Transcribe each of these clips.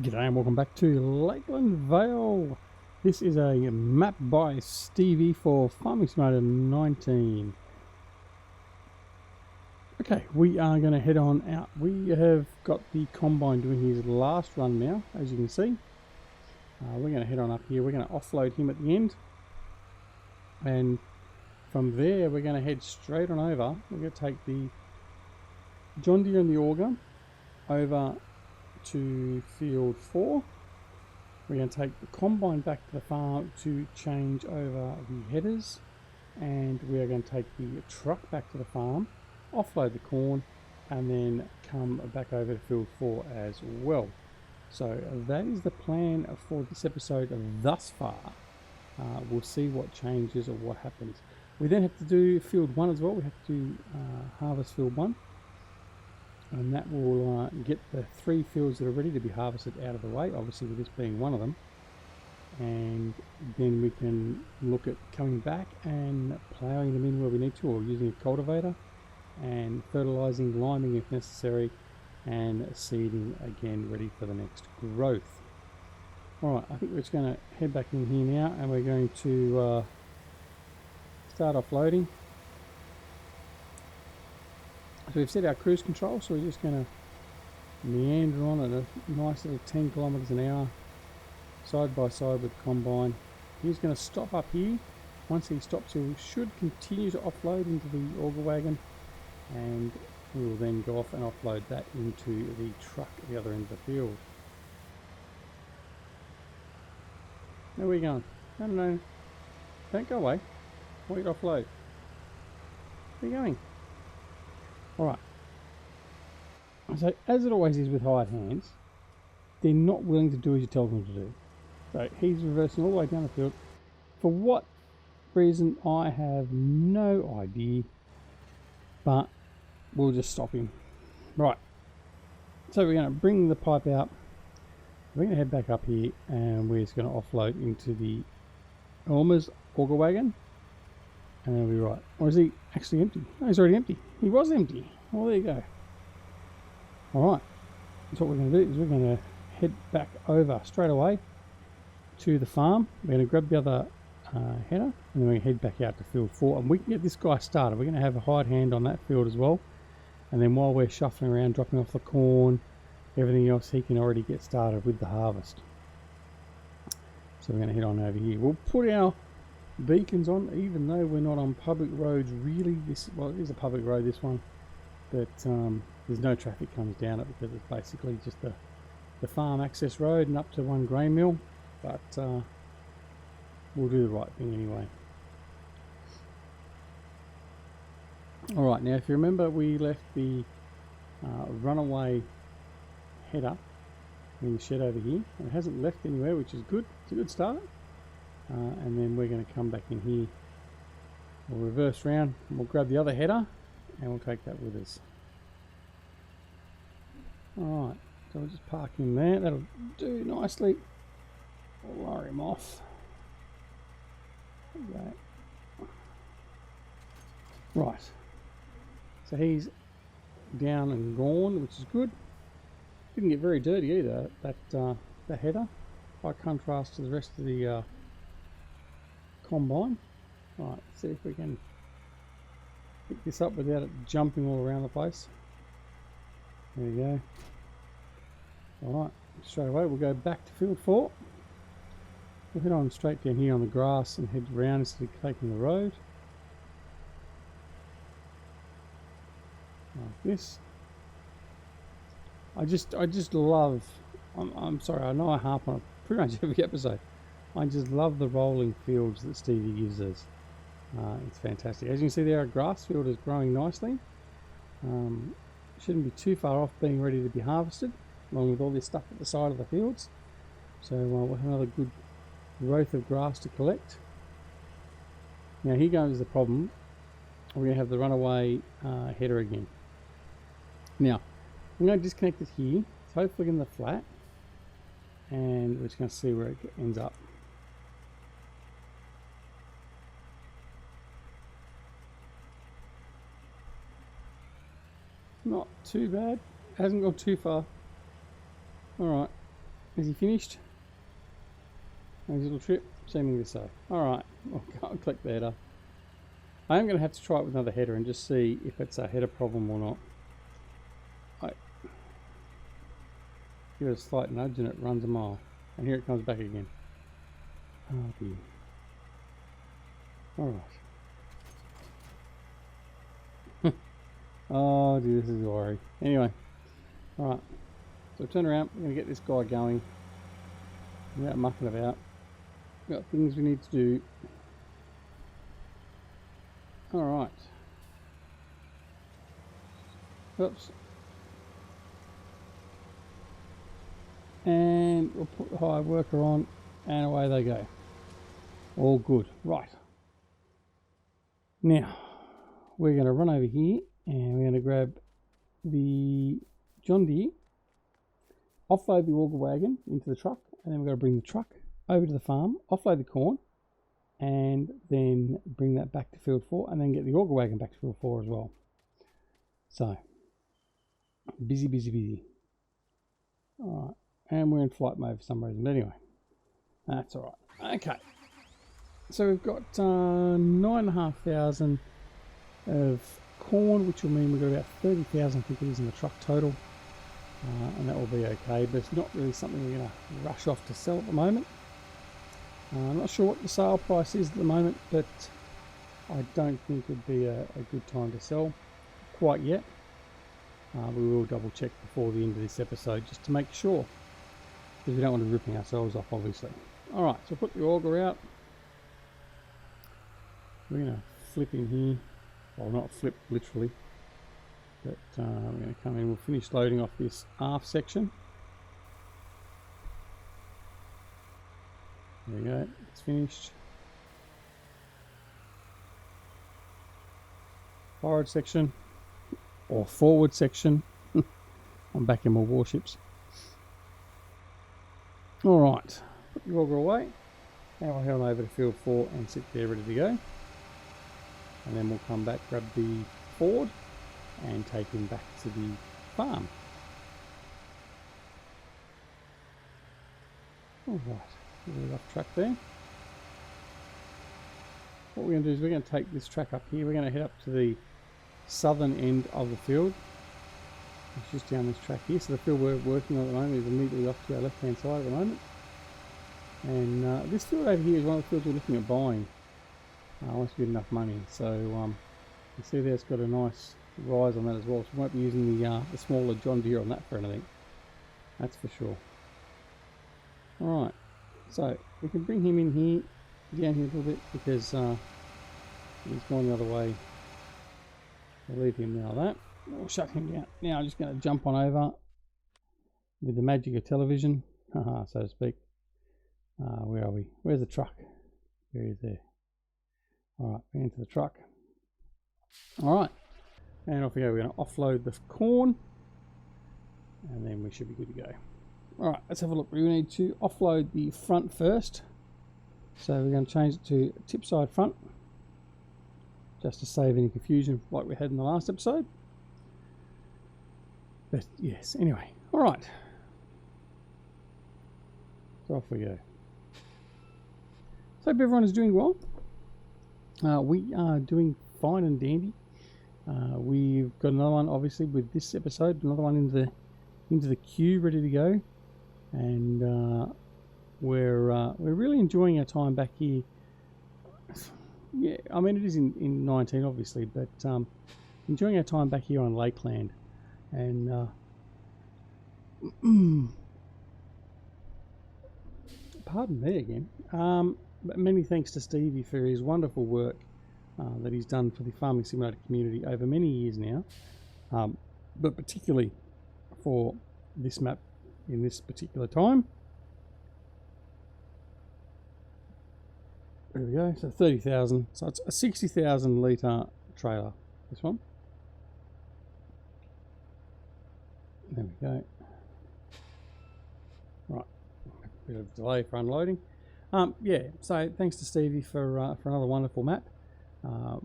G'day and welcome back to LakeLand Vale. This is a map by Stevie for Farming Simulator 19. Okay, we are going to head on out. We have got the combine doing his last run now, as you can see. We're going to head on up here. We're going to offload him at the end. And from there, we're going to head straight on over. We're going to take the John Deere and the auger over to field 4. We're going to take the combine back to the farm to change over the headers, and we are going to take the truck back to the farm, offload the corn, and then come back over to field 4 as well. So that is the plan for this episode thus far. We'll see what changes or what happens. We then have to do field 1 as well. We have to harvest field 1. And that will get the 3 fields that are ready to be harvested out of the way, obviously with this being one of them. And then we can look at coming back and ploughing them in where we need to, or using a cultivator, and fertilising, liming if necessary, and seeding again, ready for the next growth. Alright, I think we're just going to head back in here now, and we're going to start offloading. So we've set our cruise control, so we're just going to meander on at a nice little 10 kilometers an hour, side by side with the combine. He's going to stop up here. Once he stops, he should continue to offload into the auger wagon, and we will then go off and offload that into the truck at the other end of the field. Where are we going? No, no, no. Don't go away. I want you to offload. Where are you going? Alright, so as it always is with hired hands, they're not willing to do as you tell them to do. So he's reversing all the way down the field. For what reason, I have no idea, but we'll just stop him. Right, so we're going to bring the pipe out. We're going to head back up here, and we're just going to offload into the Elmer's auger wagon. And then we'll be right. Or is he actually empty? No, he's already empty. He was empty. Well, there you go. Alright. So what we're going to do is we're going to head back over straight away to the farm. We're going to grab the other header, and then we're going to head back out to field 4. And we can get this guy started. We're going to have a hired hand on that field as well. And then while we're shuffling around, dropping off the corn, everything else, he can already get started with the harvest. So we're going to head on over here. We'll put our beacons on, even though we're not on public roads really. Well, it is a public road, this one, but there's no traffic comes down it because it's basically just the farm access road and up to one grain mill, but we'll do the right thing anyway. Alright, now if you remember, we left the runaway header in the shed over here. It hasn't left anywhere, which is good. It's a good start. And then we're going to come back in here. We'll reverse round, and we'll grab the other header, and we'll take that with us. Alright, so we'll just park him there. That'll do nicely. We'll lower him off. Okay. Right. So he's down and gone, which is good. Didn't get very dirty either, that header, by contrast to the rest of the combine. Right, let's see if we can pick this up without it jumping all around the place. There we go. Alright, straight away we'll go back to field 4. We'll head on straight down here on the grass and head around instead of taking the road. Like this. I just love, I'm sorry, I know I harp on it pretty much every episode. I just love the rolling fields that Stevie gives us. It's fantastic. As you can see there, our grass field is growing nicely. Shouldn't be too far off being ready to be harvested, along with all this stuff at the side of the fields. So we'll have another good growth of grass to collect. Now here goes the problem. We're going to have the runaway header again. Now, I'm going to disconnect it here. It's hopefully in the flat. And we're just going to see where it ends up. Not too bad. Hasn't gone too far. Alright. Is he finished? His little trip? Seemingly so. Alright, I'll click the header. I am going to have to try it with another header and just see if it's a header problem or not. I give it a slight nudge and it runs a mile. And here it comes back again. Oh dear. Alright. Oh dear, this is a worry. Anyway. Alright. So turn around, we're going to get this guy going. Without mucking about. We've got things we need to do. Alright. Oops. And we'll put the hired worker on and away they go. All good. Right. Now, we're going to run over here and we're going to grab the John Deere, offload the auger wagon into the truck, and then we're going to bring the truck over to the farm, offload the corn, and then bring that back to field 4 and then get the auger wagon back to field 4 as well. So, busy, busy, busy. Alright, and we're in flight mode for some reason, but anyway, that's alright. Okay, so we've got 9,500 of corn, which will mean we've got about 30,000, I think it is, in the truck total, and that will be okay, but it's not really something we're going to rush off to sell at the moment. I'm not sure what the sale price is at the moment, but I don't think it would be a good time to sell quite yet. We will double check before the end of this episode just to make sure, because we don't want to be ripping ourselves off, obviously. Alright, so put the auger out. We're going to flip in here. Well, not flip literally, but we're going to come in. We'll finish loading off this aft section. There we go, it's finished. Forward section, or forward section. I'm back in my warships. Alright, put the auger away. Now I'll head on over to field 4 and sit there ready to go. And then we'll come back, grab the Ford, and take him back to the farm. Alright. A little off track there. What we're going to do is we're going to take this track up here. We're going to head up to the southern end of the field. It's just down this track here. So the field we're working on at the moment is immediately off to our left hand side at the moment. And this field over here is one of the fields we're looking at buying once we get enough money. So you see there it's got a nice rise on that as well. So we won't be using the smaller John Deere on that for anything. That's for sure. Alright. So we can bring him in here, down here a little bit, because he's gone the other way. We'll leave him now that. We'll shut him down. Now I'm just going to jump on over with the magic of television, haha, so to speak. Where are we? Where's the truck? There he is there. Alright, we're into the truck. Alright, and off we go. We're going to offload the corn, and then we should be good to go. Alright, let's have a look. We need to offload the front first. So we're going to change it to tip side front, just to save any confusion like we had in the last episode. But yes, anyway, alright. So off we go. So hope everyone is doing well. We are doing fine and dandy. We've got another one, obviously, with this episode, another one into the queue, ready to go. And we're really enjoying our time back here. Yeah, I mean it is in 19 obviously, but enjoying our time back here on LakeLand. And pardon me again. But many thanks to Stevie for his wonderful work that he's done for the Farming Simulator community over many years now, but particularly for this map in this particular time. There we go, so 30,000, so it's a 60,000 litre trailer, this one. There we go. Right, a bit of delay for unloading. Yeah, so thanks to Stevie for another wonderful map.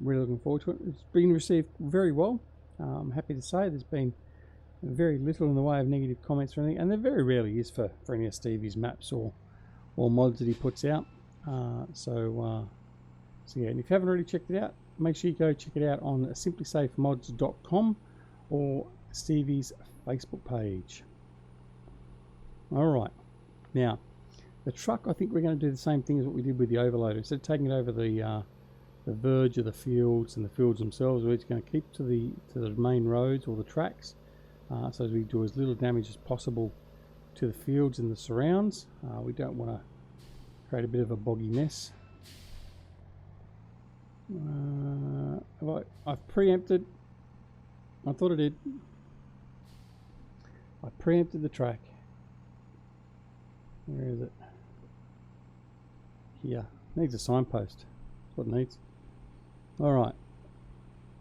Really looking forward to it. It's been received very well. I'm happy to say there's been very little in the way of negative comments or anything, and there very rarely is for any of Stevie's maps or mods that he puts out. So yeah, and if you haven't already checked it out, make sure you go check it out on simplysafemods.com or Stevie's Facebook page. Alright, now the truck, I think we're going to do the same thing as what we did with the overloader. Instead of taking it over the verge of the fields and the fields themselves, we're just going to keep to the main roads or the tracks, so as we do as little damage as possible to the fields and the surrounds. We don't want to create a bit of a boggy mess. I've preempted. I thought I did. I preempted the track. Where is it? Here. Needs a signpost. That's what it needs. Alright.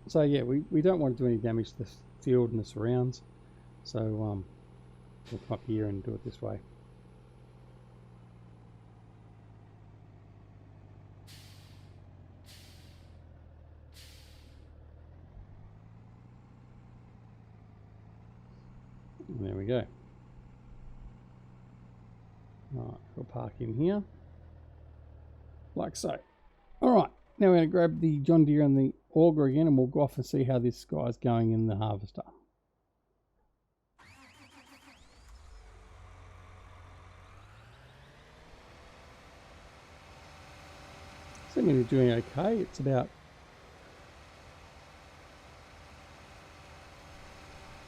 So yeah, we don't want to do any damage to the field and the surrounds. So we'll come up here and do it this way. And there we go. Alright, we'll park in here. Like so. Alright, now we're going to grab the John Deere and the auger again, and we'll go off and see how this guy's going in the harvester. Seeming to be doing okay. It's about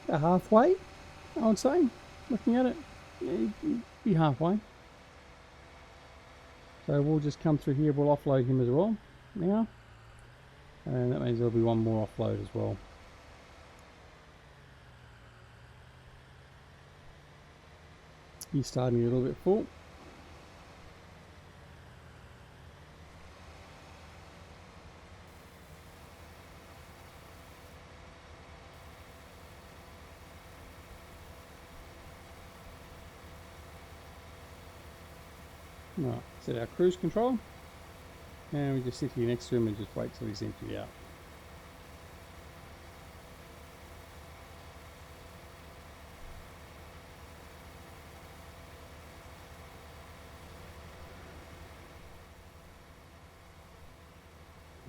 halfway, I would say. Looking at it, yeah, you'd be halfway. So we'll just come through here, we'll offload him as well now. And that means there'll be one more offload as well. He's starting a little bit full. Right, set our cruise control, and we just sit here next to him and just wait till he's emptied out.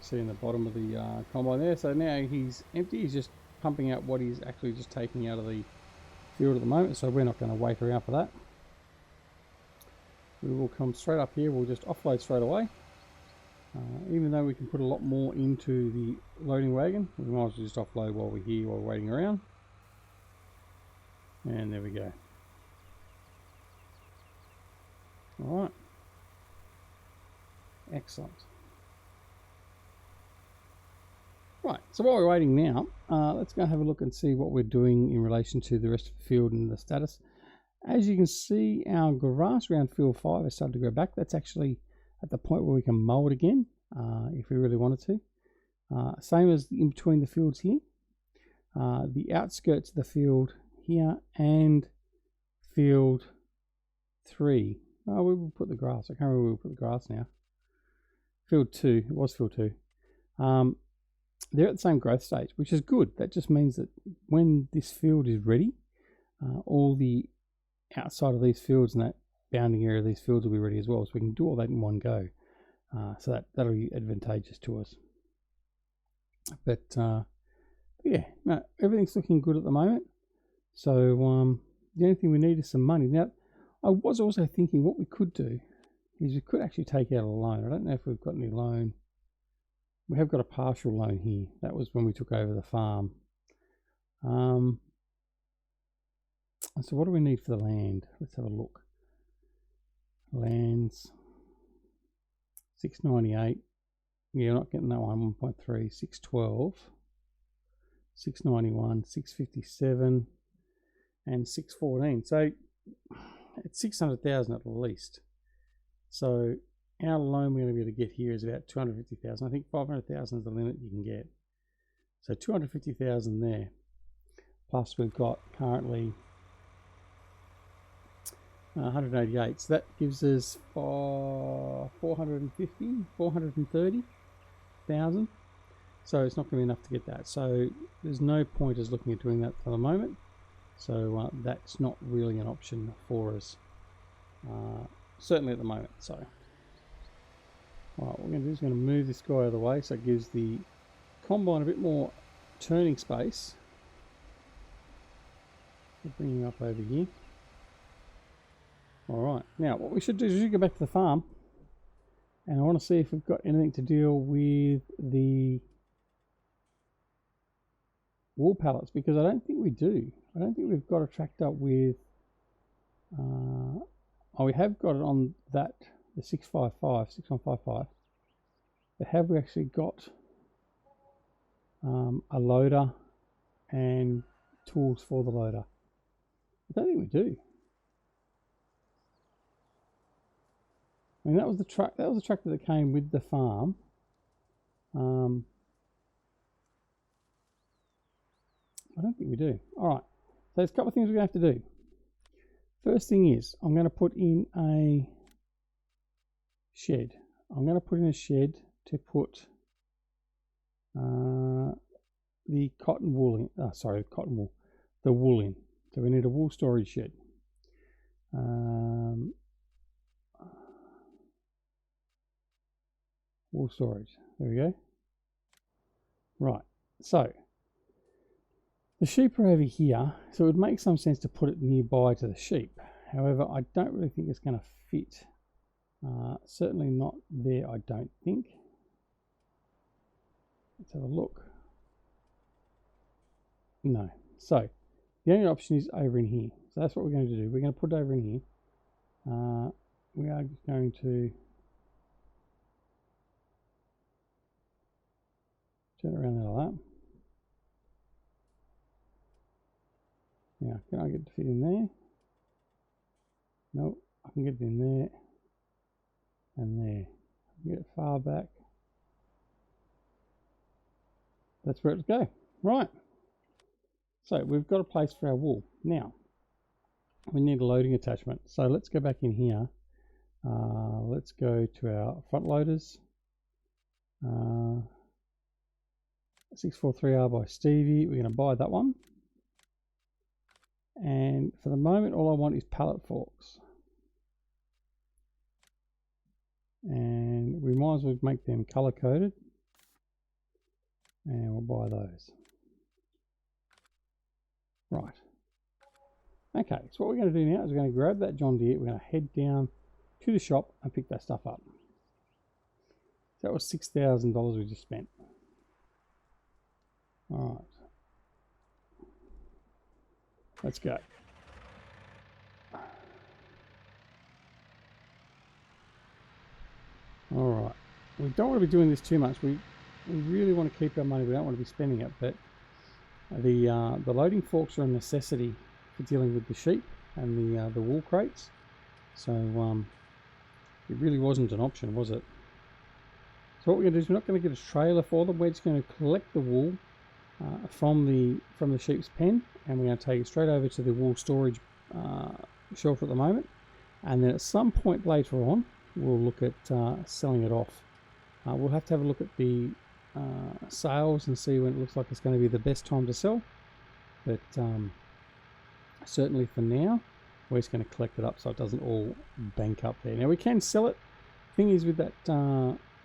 See in the bottom of the combine there, so now he's empty. He's just pumping out what he's actually just taking out of the field at the moment, so we're not going to wait around for that. We will come straight up here, we'll just offload straight away. Even though we can put a lot more into the loading wagon, we might as well just offload while we're here, while we're waiting around. And there we go. Alright. Excellent. Right, so while we're waiting now, let's go have a look and see what we're doing in relation to the rest of the field and the status. As you can see, our grass around field 5 has started to grow back. That's actually at the point where we can mow it again, if we really wanted to. Same as in between the fields here. The outskirts of the field here and field 3. Oh, we will put the grass. I can't remember where we'll put the grass now. Field 2. It was field 2. They're at the same growth stage, which is good. That just means that when this field is ready, all the outside of these fields and that bounding area of these fields will be ready as well, so we can do all that in one go. So that'll be advantageous to us. But yeah, no, everything's looking good at the moment. So the only thing we need is some money. Now, I was also thinking what we could do is we could actually take out a loan. I don't know if we've got any loan. We have got a partial loan here. That was when we took over the farm. So what do we need for the land? Let's have a look. Lands 698. Yeah, we're not getting that one. 1.3, 612, 691, 657, and 614. So it's 600,000 at least. So our loan we're going to be able to get here is about 250,000. I think 500,000 is the limit you can get. So 250,000 there. Plus we've got currently 188, so that gives us 430,000. So it's not going to be enough to get that. So there's no point us looking at doing that for the moment. So that's not really an option for us, certainly at the moment. So what we're going to do is going to move this guy out of the way so it gives the combine a bit more turning space. We'll bring him up over here. Alright, now what we should do is we should go back to the farm, and I want to see if we've got anything to deal with the wool pallets, because I don't think we do. I don't think we've got a tractor with oh, we have got it on that, the 6155, but have we actually got a loader and tools for the loader? I don't think we do. I mean, that was the truck. That was the tractor that came with the farm. I don't think we do. All right. So there's a couple of things we're going to have to do. First thing is, I'm going to put in a shed. I'm going to put in a shed to put the cotton wool in. The wool in. So we need a wool storage shed. Wool storage. There we go. Right. So the sheep are over here, so it would make some sense to put it nearby to the sheep. However, I don't really think it's going to fit. Certainly not there, I don't think. Let's have a look. No. So the only option is over in here. So that's what we're going to do. We're going to put it over in here. We are going to turn it around there like that. Now, can I get it to fit in there? No, I can get it in there and there. I can get it far back. That's where it's go. Right. So we've got a place for our wool. Now, we need a loading attachment. So let's go back in here. Let's go to our front loaders. 643R by Stevie. We're going to buy that one. And for the moment, all I want is pallet forks. And we might as well make them color coded. And we'll buy those. Right. Okay, so what we're going to do now is we're going to grab that John Deere. We're going to head down to the shop and pick that stuff up. That was $6,000 we just spent. All right. Let's go. All right. We don't want to be doing this too much. We really want to keep our money. We don't want to be spending it. But the loading forks are a necessity for dealing with the sheep and the wool crates. So it really wasn't an option, was it? So what we're going to do is we're not going to get a trailer for them. We're just going to collect the wool from the sheep's pen, and we're going to take it straight over to the wool storage shelter at the moment, and then at some point later on we'll look at selling it off. We'll have to have a look at the sales and see when it looks like it's going to be the best time to sell, but certainly for now we're just going to collect it up so it doesn't all bank up there. Now we can sell it. Thing is, with that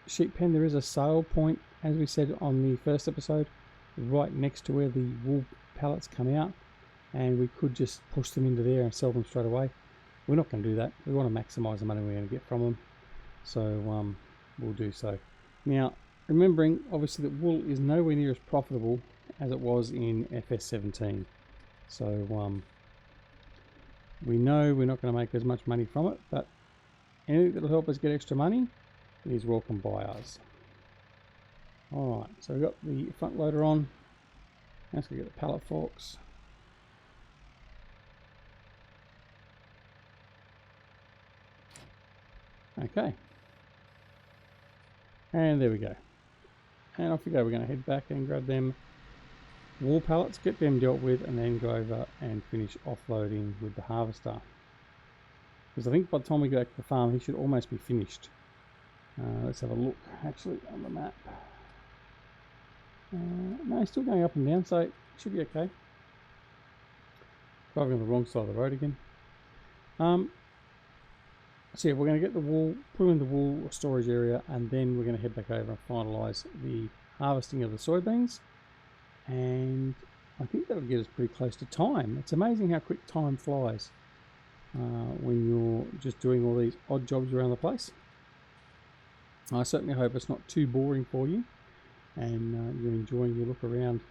sheep pen, there is a sale point, as we said on the first episode, right next to where the wool pallets come out, and we could just push them into there and sell them straight away. We're not going to do that. We want to maximize the money we're going to get from them, so we'll do so. Now, remembering obviously that wool is nowhere near as profitable as it was in FS17, so we know we're not going to make as much money from it, but anything that will help us get extra money is welcome by us. Alright, so we've got the front loader on. Let's go get the pallet forks. Okay. And there we go. And off we go. We're going to head back and grab them wool pallets, get them dealt with, and then go over and finish offloading with the harvester. Because I think by the time we go back to the farm, he should almost be finished. Let's have a look actually on the map. No, he's still going up and down, so it should be okay. Driving on the wrong side of the road again. So yeah, we're going to get the wool, put in the wool storage area, and then we're going to head back over and finalise the harvesting of the soybeans. And I think that'll get us pretty close to time. It's amazing how quick time flies when you're just doing all these odd jobs around the place. I certainly hope it's not too boring for you, and you're enjoying your look around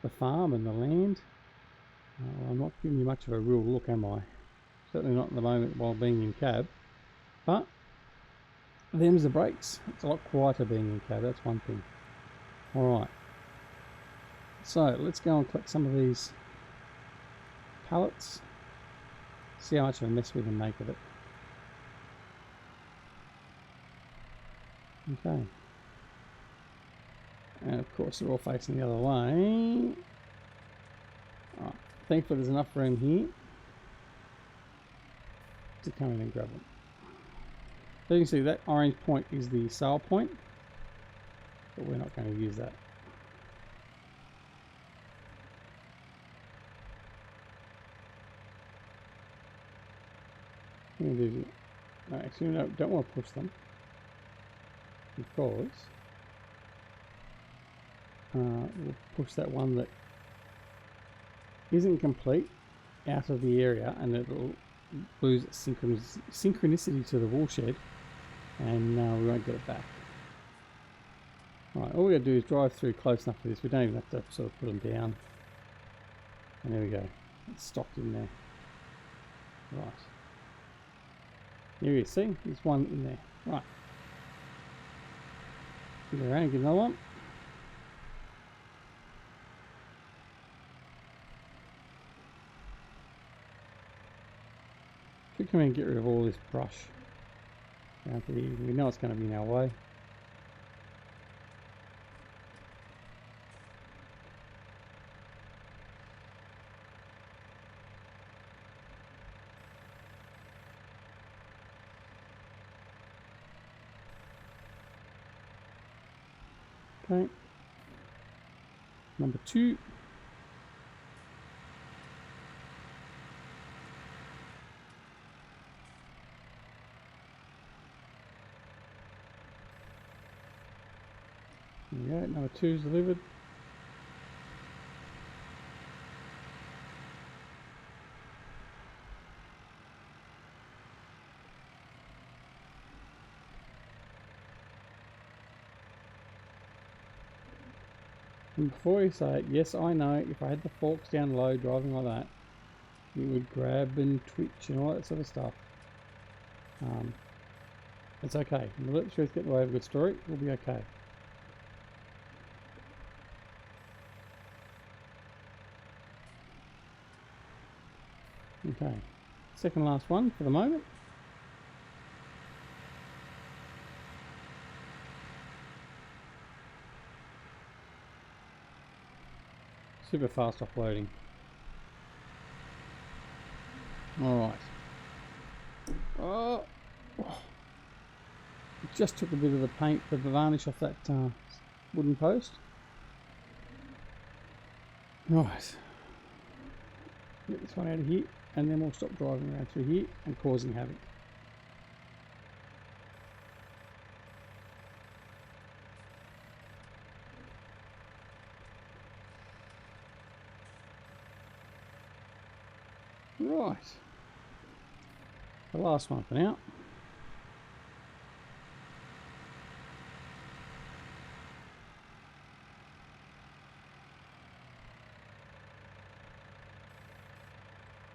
the farm and the land. I'm not giving you much of a real look, am I? Certainly not at the moment while being in cab. But them's the breaks. It's a lot quieter being in cab, that's one thing. Alright. So let's go and collect some of these pallets. See how much of a mess we can make of it. Okay. And of course they're all facing the other way. Alright. Thankfully there's enough room here to come in and grab them. So you can see that orange point is the sale point, but we're not going to use that. No, actually, no, don't want to push them because we'll push that one that isn't complete out of the area, and it'll lose its synchronicity to the wool shed, and we won't get it back. Right, all we got to do is drive through close enough for this. We don't even have to sort of put them down. And there we go. It's stocked in there. Right. Here you see, there's one in there. Right. Go around and get another one. Should come in and get rid of all this brush out there. We know it's going to be in our way. Okay. Number 2. There we go, number 2 is delivered. And before you say it, yes, I know, if I had the forks down low driving like that, it would grab and twitch and all that sort of stuff. It's okay. We'll let the truth get in the way of a good story. We'll be okay. Okay, second last one for the moment. Super fast offloading. Alright. Oh, just took a bit of the paint, the varnish off that wooden post. Right. Get this one out of here, and then we'll stop driving around through here and causing havoc. Right. The last one for now.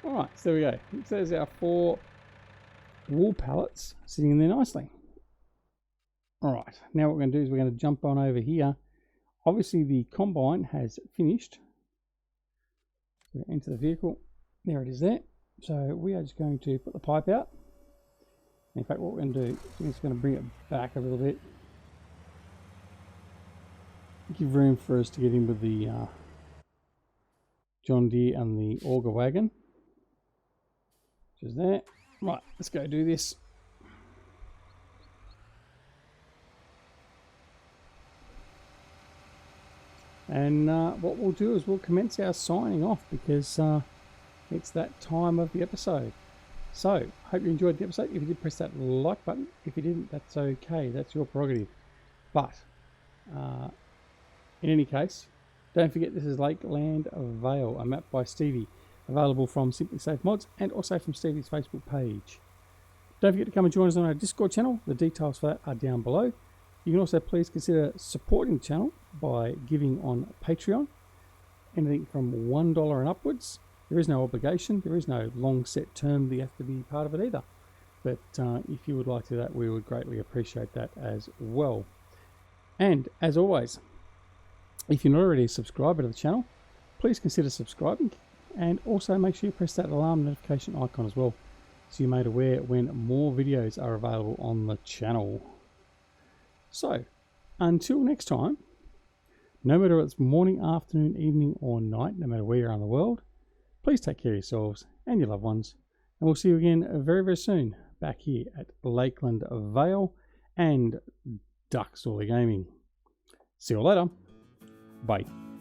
Alright, so there we go. So there's our 4 wool pallets sitting in there nicely. Alright, now what we're going to do is we're going to jump on over here. Obviously the combine has finished. So into the vehicle. There it is there. So we are just going to put the pipe out. In fact, what we're going to do, we're just going to bring it back a little bit. Give room for us to get in with the John Deere and the auger wagon. Which is there. Right, let's go do this. And what we'll do is we'll commence our signing off, because it's that time of the episode. So, hope you enjoyed the episode. If you did, press that like button. If you didn't, that's okay. That's your prerogative. But, in any case, don't forget this is LakeLand Vale, a map by Stevie, available from Simply Safe Mods and also from Stevie's Facebook page. Don't forget to come and join us on our Discord channel. The details for that are down below. You can also please consider supporting the channel by giving on Patreon. Anything from $1 and upwards. There is no obligation. There is no long set term that you have to be part of it either. But if you would like to do that, we would greatly appreciate that as well. And as always, if you're not already a subscriber to the channel, please consider subscribing. And also make sure you press that alarm notification icon as well, so you're made aware when more videos are available on the channel. So, until next time, no matter if it's morning, afternoon, evening or night, no matter where you are in the world, please take care of yourselves and your loved ones. And we'll see you again very, very soon back here at LakeLand Vale and Duck Story Gaming. See you later. Bye.